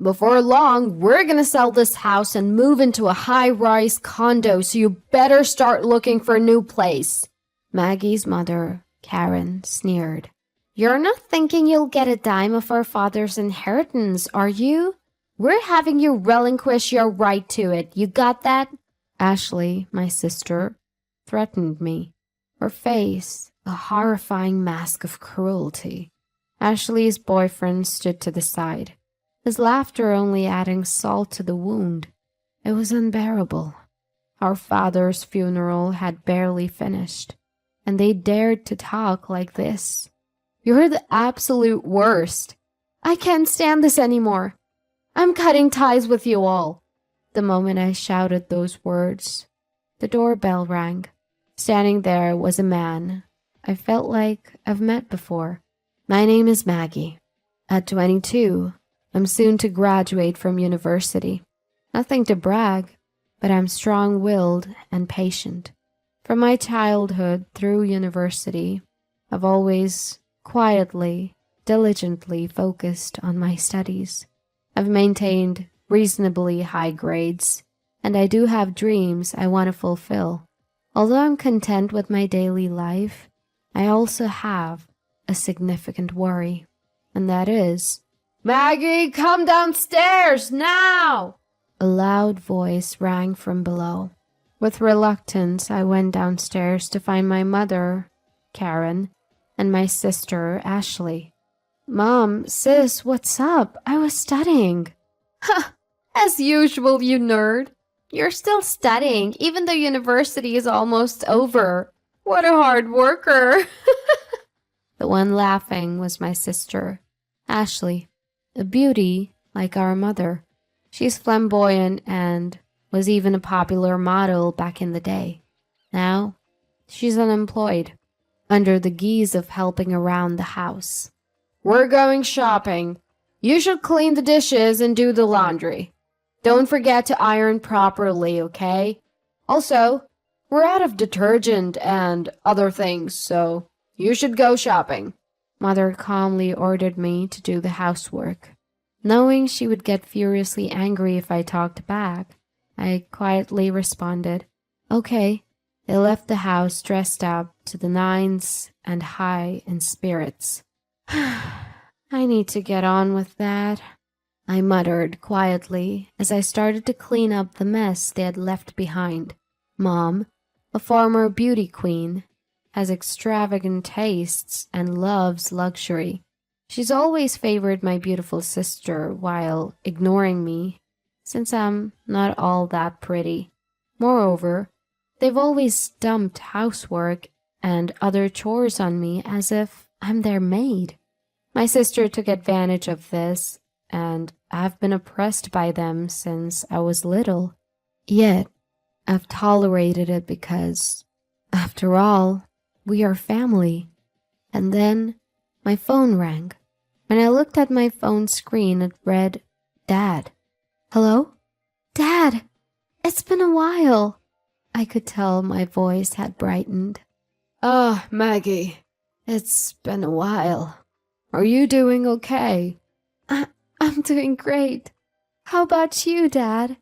Before long, we're gonna sell this house and move into a high-rise condo, so you better start looking for a new place." Maggie's mother, Karen, sneered. "You're not thinking you'll get a dime of our father's inheritance, are you? We're having you relinquish your right to it. You got that?" Ashley, my sister, threatened me, her face a horrifying mask of cruelty. Ashley's boyfriend stood to the side, his laughter only adding salt to the wound. It was unbearable. Our father's funeral had barely finished, and they dared to talk like this. "You're the absolute worst. I can't stand this anymore. I'm cutting ties with you all." The moment I shouted those words, the doorbell rang. Standing there was a man I felt like I've met before. "My name is Maggie. At 22, I'm soon to graduate from university. Nothing to brag, but I'm strong-willed and patient. From my childhood through university, I've always quietly, diligently focused on my studies. I've maintained reasonably high grades, and I do have dreams I want to fulfill. Although I'm content with my daily life, I also have a significant worry, and that is, "Maggie, come downstairs now!" A loud voice rang from below. With reluctance, I went downstairs to find my mother, Karen, and my sister, Ashley. "Mom, sis, what's up? I was studying." "Ha! As usual, you nerd. You're still studying, even though university is almost over. What a hard worker." The one laughing was my sister, Ashley, a beauty like our mother. She's flamboyant and was even a popular model back in the day. Now, she's unemployed, under the guise of helping around the house. "We're going shopping. You should clean the dishes and do the laundry. Don't forget to iron properly, okay? Also, we're out of detergent and other things, so you should go shopping." Mother calmly ordered me to do the housework. Knowing she would get furiously angry if I talked back, I quietly responded, "Okay." They left the house dressed up to the nines and high in spirits. "I need to get on with that," I muttered quietly as I started to clean up the mess they had left behind. Mom, a former beauty queen, has extravagant tastes and loves luxury. She's always favored my beautiful sister while ignoring me, since I'm not all that pretty. Moreover, they've always dumped housework and other chores on me as if I'm their maid. My sister took advantage of this, and I've been oppressed by them since I was little. Yet, I've tolerated it because, after all, we are family. And then, my phone rang. When I looked at my phone screen, it read, "Dad." "Hello? Dad! It's been a while." I could tell my voice had brightened. "Ah, Maggie, it's been a while. Are you doing okay?" I'm doing great. How about you, Dad?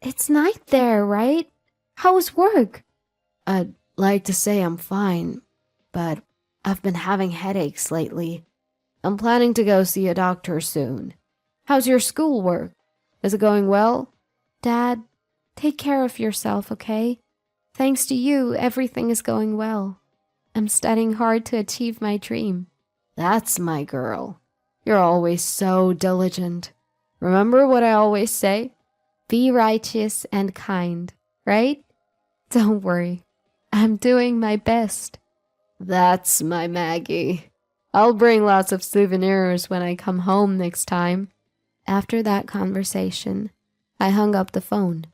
It's night there, right? How was work?" "I'd like to say I'm fine, but I've been having headaches lately. I'm planning to go see a doctor soon. How's your schoolwork? Is it going well?" "Dad, take care of yourself, okay? Thanks to you, everything is going well. I'm studying hard to achieve my dream." "That's my girl. You're always so diligent. Remember what I always say? Be righteous and kind, right?" "Don't worry. I'm doing my best." "That's my Maggie. I'll bring lots of souvenirs when I come home next time." After that conversation, I hung up the phone.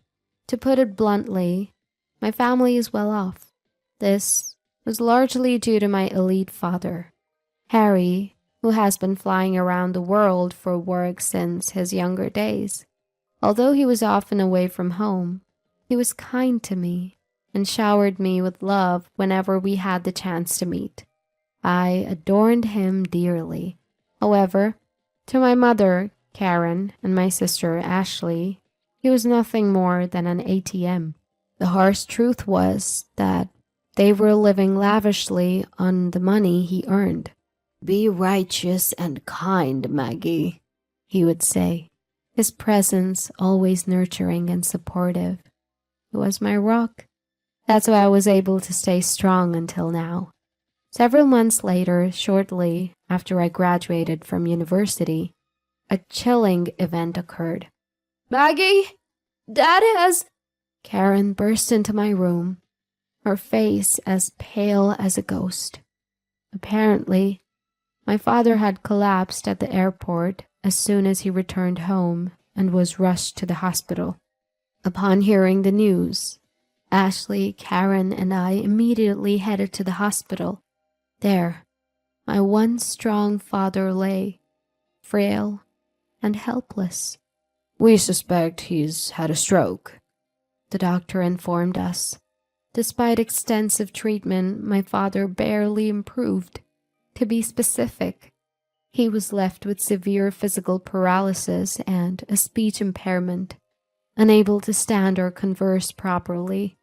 To put it bluntly, my family is well off. This was largely due to my elite father, Harry, who has been flying around the world for work since his younger days. Although he was often away from home, he was kind to me and showered me with love whenever we had the chance to meet. I adored him dearly. However, to my mother, Karen and my sister Ashley, he was nothing more than an ATM. The harsh truth was that they were living lavishly on the money he earned. "Be righteous and kind, Maggie," he would say, his presence always nurturing and supportive. It was my rock. That's why I was able to stay strong until now. Several months later, shortly after I graduated from university, a chilling event occurred. "Maggie, Dad has—" Karen burst into my room, her face as pale as a ghost. Apparently, my father had collapsed at the airport as soon as he returned home and was rushed to the hospital. Upon hearing the news, Ashley, Karen, and I immediately headed to the hospital. There, my once strong father lay, frail and helpless. "We suspect he's had a stroke," the doctor informed us. Despite extensive treatment, my father barely improved. To be specific, he was left with severe physical paralysis and a speech impairment, unable to stand or converse properly.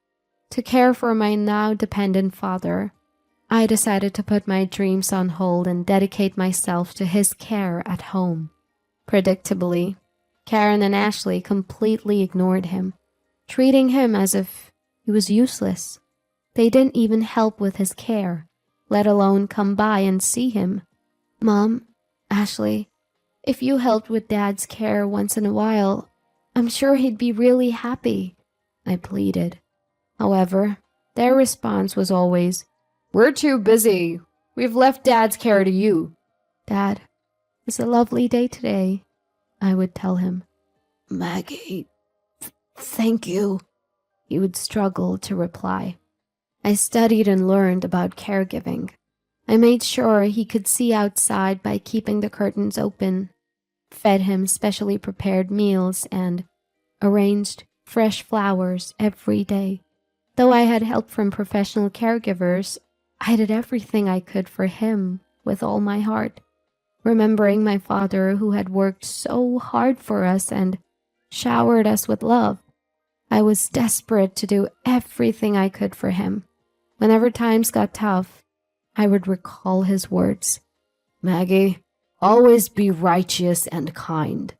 To care for my now dependent father, I decided to put my dreams on hold and dedicate myself to his care at home. Predictably, Karen and Ashley completely ignored him, treating him as if he was useless. They didn't even help with his care, let alone come by and see him. "Mom, Ashley, if you helped with Dad's care once in a while, I'm sure he'd be really happy," I pleaded. However, their response was always, "We're too busy. We've left Dad's care to you." "Dad, it's a lovely day today," I would tell him. "Maggie, thank you," he would struggle to reply. I studied and learned about caregiving. I made sure he could see outside by keeping the curtains open, fed him specially prepared meals, and arranged fresh flowers every day. Though I had help from professional caregivers, I did everything I could for him with all my heart, remembering my father who had worked so hard for us and showered us with love. I was desperate to do everything I could for him. Whenever times got tough, I would recall his words, "Maggie, always be righteous and kind."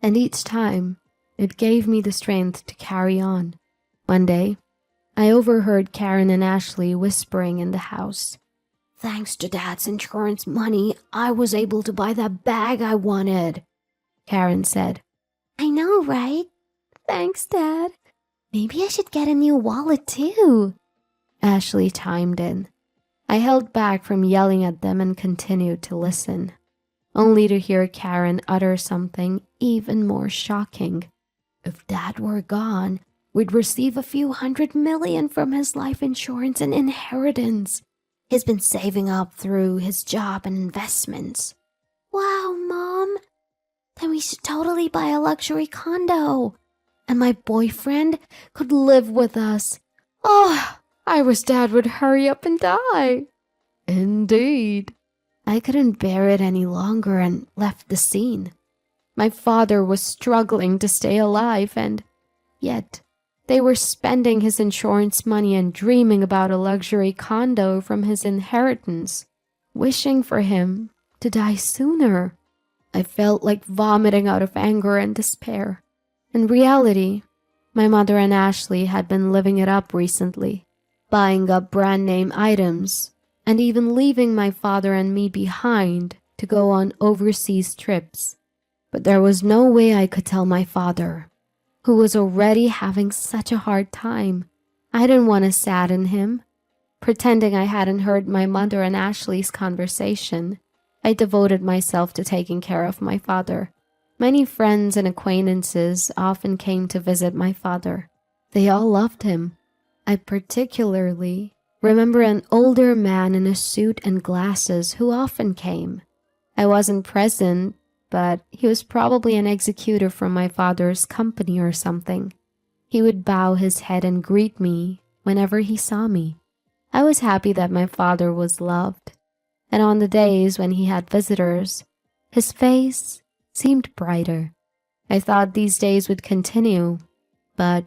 And each time, it gave me the strength to carry on. One day, I overheard Karen and Ashley whispering in the house. "Thanks to Dad's insurance money, I was able to buy that bag I wanted," Karen said. "I know, right? Thanks, Dad. Maybe I should get a new wallet too," Ashley chimed in. I held back from yelling at them and continued to listen, only to hear Karen utter something even more shocking. "If Dad were gone, we'd receive a few $100 million from his life insurance and inheritance. He's been saving up through his job and investments." "Wow, Mom. Then we should totally buy a luxury condo. And my boyfriend could live with us. Oh, I wish Dad would hurry up and die." Indeed. I couldn't bear it any longer and left the scene. My father was struggling to stay alive, and yet they were spending his insurance money and dreaming about a luxury condo from his inheritance, wishing for him to die sooner. I felt like vomiting out of anger and despair. In reality, my mother and Ashley had been living it up recently, buying up brand name items, and even leaving my father and me behind to go on overseas trips. But there was no way I could tell my father, who was already having such a hard time. I didn't want to sadden him. Pretending I hadn't heard my mother and Ashley's conversation, I devoted myself to taking care of my father. Many friends and acquaintances often came to visit my father. They all loved him. I particularly remember an older man in a suit and glasses who often came. I wasn't present, but he was probably an executor from my father's company or something. He would bow his head and greet me whenever he saw me. I was happy that my father was loved, and on the days when he had visitors, his face seemed brighter. I thought these days would continue, but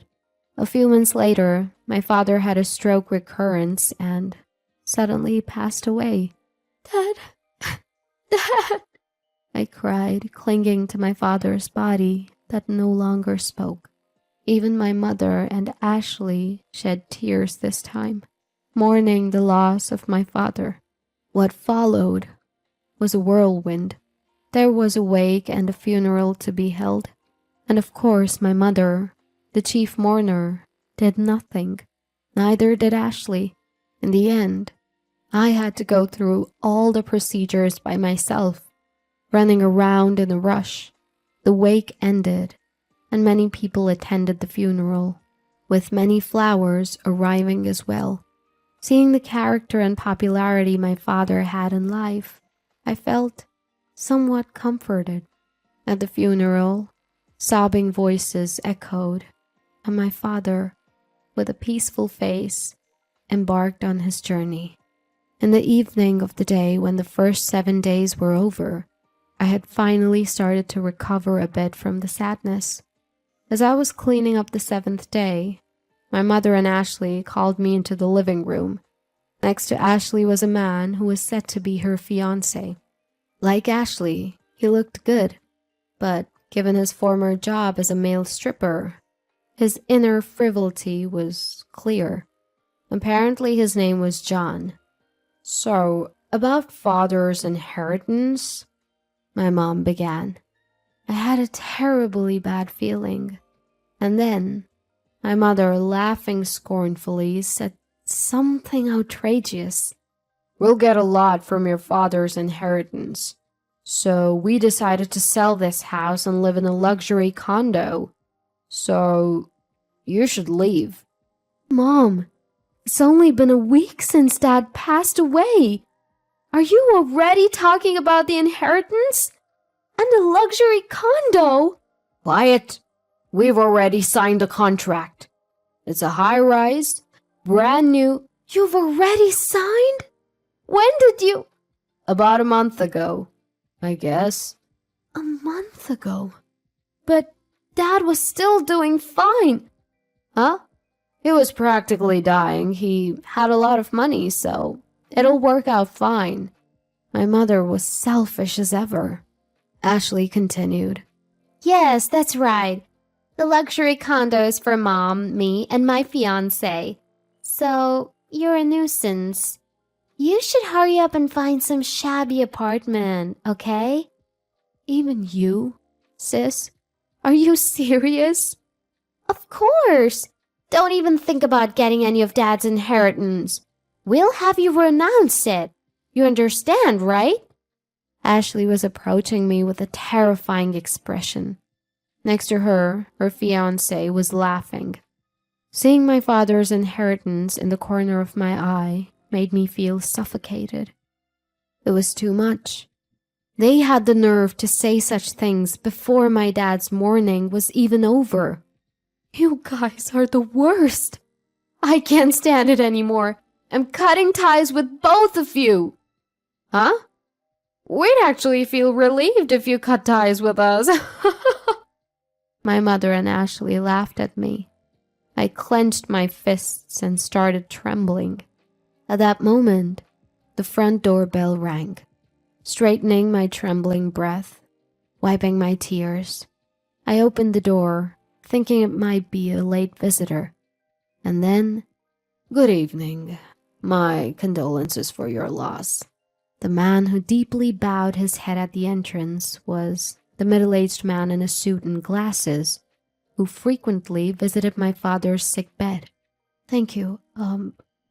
a few months later, my father had a stroke recurrence and suddenly passed away. Dad, Dad, I cried, clinging to my father's body that no longer spoke. Even my mother and Ashley shed tears this time, mourning the loss of my father. What followed was a whirlwind. There was a wake and a funeral to be held, and of course my mother, the chief mourner, did nothing. Neither did Ashley. In the end, I had to go through all the procedures by myself, running around in a rush. The wake ended, and many people attended the funeral, with many flowers arriving as well. Seeing the character and popularity my father had in life, I felt somewhat comforted. At the funeral, sobbing voices echoed, and my father, with a peaceful face, embarked on his journey. In the evening of the day when the first 7 days were over, I had finally started to recover a bit from the sadness. As I was cleaning up the 7th day, my mother and Ashley called me into the living room. Next to Ashley was a man who was said to be her fiancé. Like Ashley, he looked good, but given his former job as a male stripper, his inner frivolity was clear. Apparently his name was John. So, about father's inheritance, my mom began. I had a terribly bad feeling. And then, my mother, laughing scornfully, said something outrageous. We'll get a lot from your father's inheritance. So we decided to sell this house and live in a luxury condo. So you should leave. Mom, it's only been a week since Dad passed away. Are you already talking about the inheritance? And a luxury condo? Quiet. We've already signed a contract. It's a high-rise, brand new. You've already signed? When did you? About a month ago, I guess. A month ago? But Dad was still doing fine. Huh? He was practically dying. He had a lot of money, so it'll work out fine. My mother was selfish as ever. Ashley continued. Yes, that's right. The luxury condo is for Mom, me, and my fiancé. So, you're a nuisance. You should hurry up and find some shabby apartment, okay? Even you, sis? Are you serious? Of course. Don't even think about getting any of Dad's inheritance. We'll have you renounce it. You understand, right? Ashley was approaching me with a terrifying expression. Next to her, her fiancé was laughing. Seeing my father's inheritance in the corner of my eye made me feel suffocated. It was too much. They had the nerve to say such things before my dad's mourning was even over. You guys are the worst. I can't stand it anymore. I'm cutting ties with both of you. Huh? We'd actually feel relieved if you cut ties with us. My mother and Ashley laughed at me. I clenched my fists and started trembling. At that moment, the front door bell rang. Straightening my trembling breath, wiping my tears, I opened the door, thinking it might be a late visitor. And then, good evening. My condolences for your loss. The man who deeply bowed his head at the entrance was the middle-aged man in a suit and glasses, who frequently visited my father's sick bed. Thank you.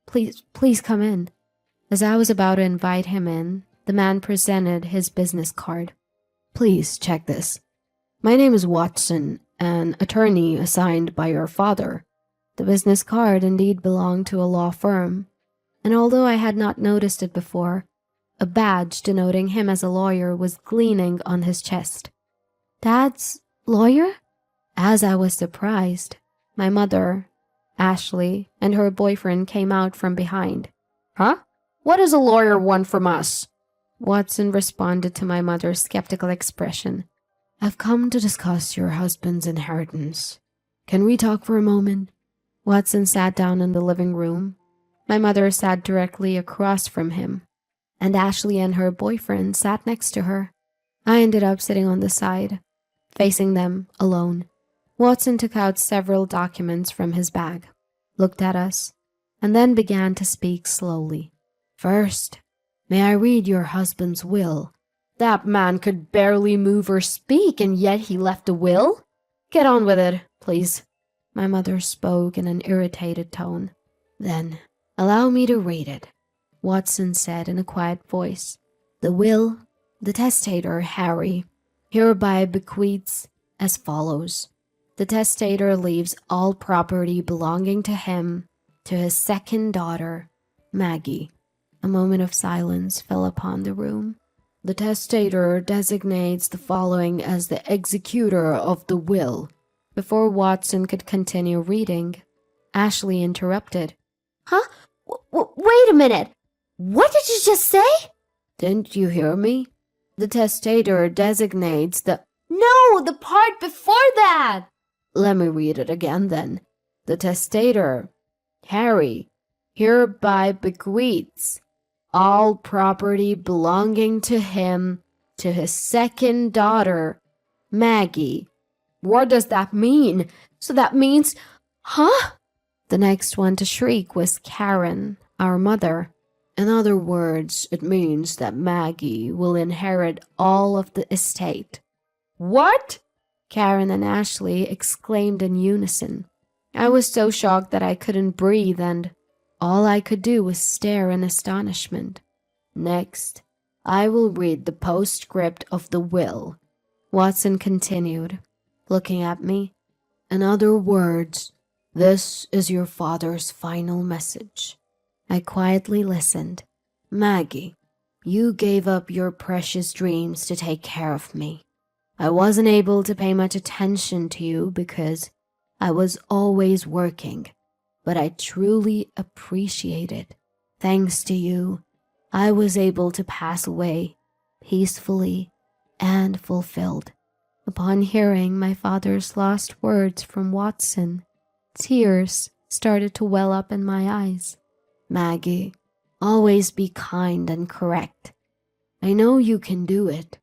Please come in. As I was about to invite him in, the man presented his business card. Please check this. My name is Watson, an attorney assigned by your father. The business card indeed belonged to a law firm, and although I had not noticed it before, a badge denoting him as a lawyer was gleaming on his chest. Dad's lawyer? As I was surprised, my mother, Ashley, and her boyfriend came out from behind. Huh? What does a lawyer want from us? Watson responded to my mother's skeptical expression. I've come to discuss your husband's inheritance. Can we talk for a moment? Watson sat down in the living room. My mother sat directly across from him, and Ashley and her boyfriend sat next to her. I ended up sitting on the side, facing them alone. Watson took out several documents from his bag, looked at us, and then began to speak slowly. First, may I read your husband's will? That man could barely move or speak, and yet he left a will? Get on with it, please. My mother spoke in an irritated tone. Then, allow me to read it, Watson said in a quiet voice. The will, the testator, Harry, hereby bequeaths as follows. The testator leaves all property belonging to him to his second daughter, Maggie. A moment of silence fell upon the room. The testator designates the following as the executor of the will. Before Watson could continue reading, Ashley interrupted. Huh? Wait a minute. What did you just say? Didn't you hear me? The testator designates the... No, the part before that. Let me read it again then. The testator, Harry, hereby bequeaths all property belonging to him to his second daughter, Maggie. What does that mean? So that means... Huh? The next one to shriek was Karen, our mother. In other words, it means that Maggie will inherit all of the estate. What? Karen and Ashley exclaimed in unison. I was so shocked that I couldn't breathe, and all I could do was stare in astonishment. Next, I will read the postscript of the will, Watson continued, looking at me. In other words, this is your father's final message. I quietly listened. Maggie, you gave up your precious dreams to take care of me. I wasn't able to pay much attention to you because I was always working, but I truly appreciate it. Thanks to you, I was able to pass away peacefully and fulfilled. Upon hearing my father's last words from Watson, tears started to well up in my eyes. Maggie, always be kind and correct. I know you can do it.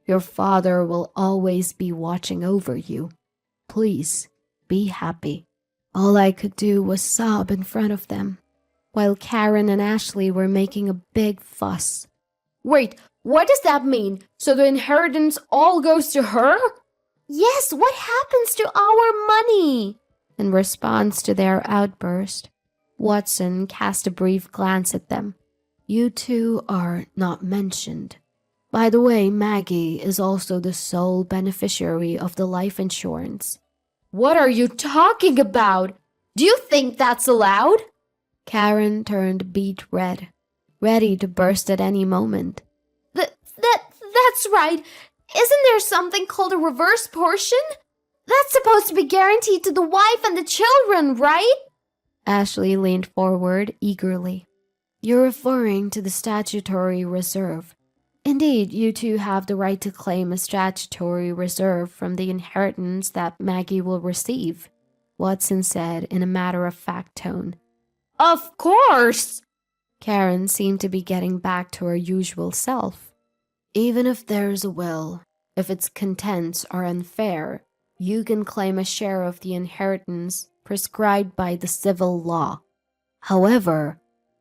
Your father will always be watching over you. Please, be happy. All I could do was sob in front of them, while Karen and Ashley were making a big fuss. Wait, what does that mean? So the inheritance all goes to her? Yes, what happens to our money? In response to their outburst, Watson cast a brief glance at them. You two are not mentioned. By the way, Maggie is also the sole beneficiary of the life insurance. What are you talking about? Do you think that's allowed? Karen turned beet red, ready to burst at any moment. That's right. Isn't there something called a reverse portion? That's supposed to be guaranteed to the wife and the children, right? Ashley leaned forward eagerly. You're referring to the statutory reserve. Indeed, you two have the right to claim a statutory reserve from the inheritance that Maggie will receive, Watson said in a matter-of-fact tone. Of course! Karen seemed to be getting back to her usual self. Even if there's a will, if its contents are unfair, you can claim a share of the inheritance prescribed by the civil law. However,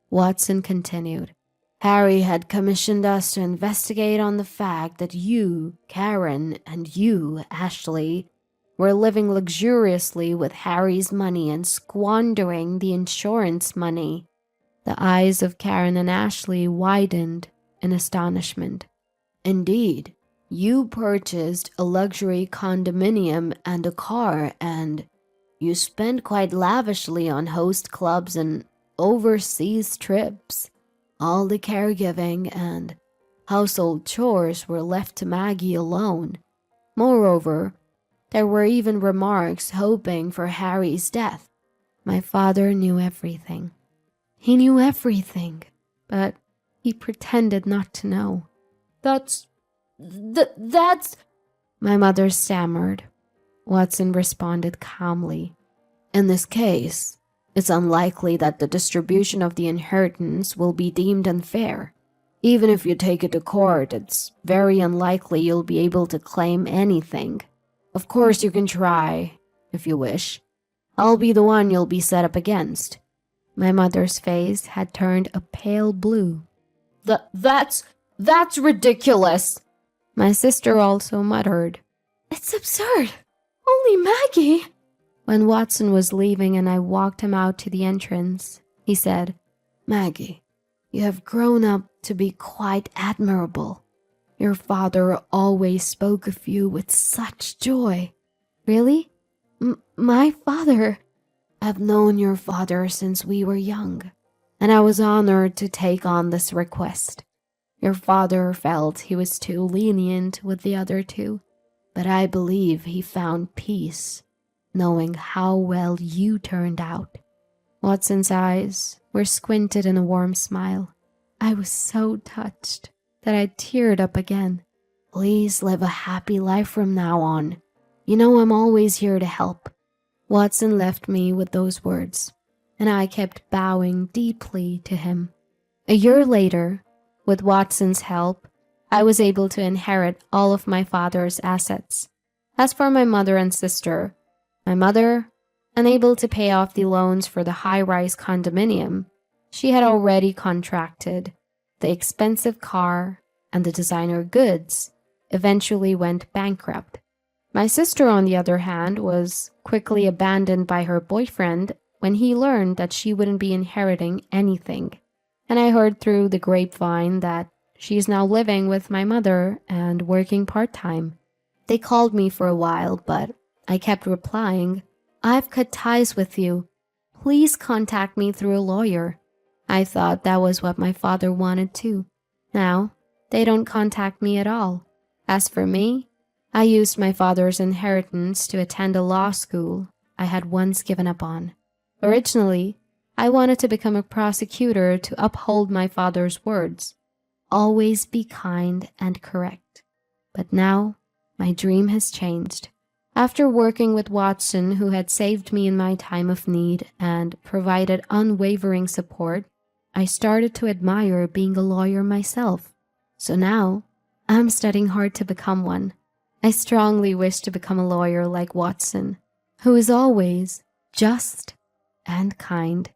Watson continued, Harry had commissioned us to investigate on the fact that you, Karen, and you, Ashley, were living luxuriously with Harry's money and squandering the insurance money. The eyes of Karen and Ashley widened in astonishment. Indeed, you purchased a luxury condominium and a car, and you spent quite lavishly on host clubs and overseas trips. All the caregiving and household chores were left to Maggie alone. Moreover, there were even remarks hoping for Harry's death. My father knew everything. He knew everything, but he pretended not to know. That's... My mother stammered. Watson responded calmly. In this case, it's unlikely that the distribution of the inheritance will be deemed unfair. Even if you take it to court, it's very unlikely you'll be able to claim anything. Of course, you can try, if you wish. I'll be the one you'll be set up against. My mother's face had turned a pale blue. That's ridiculous. My sister also muttered. It's absurd. Only Maggie. When Watson was leaving and I walked him out to the entrance, he said, Maggie, you have grown up to be quite admirable. Your father always spoke of you with such joy. Really? My father? I've known your father since we were young, and I was honored to take on this request. Your father felt he was too lenient with the other two, but I believe he found peace, knowing how well you turned out. Watson's eyes were squinted in a warm smile. I was so touched that I teared up again. Please live a happy life from now on. You know I'm always here to help. Watson left me with those words, and I kept bowing deeply to him. A year later, with Watson's help, I was able to inherit all of my father's assets. As for my mother and sister, my mother, unable to pay off the loans for the high-rise condominium, she had already contracted. The expensive car and the designer goods eventually went bankrupt. My sister, on the other hand, was quickly abandoned by her boyfriend when he learned that she wouldn't be inheriting anything. And I heard through the grapevine that she's now living with my mother and working part-time. They called me for a while, but I kept replying, I've cut ties with you. Please contact me through a lawyer. I thought that was what my father wanted too. Now, they don't contact me at all. As for me, I used my father's inheritance to attend a law school I had once given up on. Originally, I wanted to become a prosecutor to uphold my father's words. Always be kind and correct. But now, my dream has changed. After working with Watson, who had saved me in my time of need and provided unwavering support, I started to admire being a lawyer myself. So now, I'm studying hard to become one. I strongly wish to become a lawyer like Watson, who is always just and kind.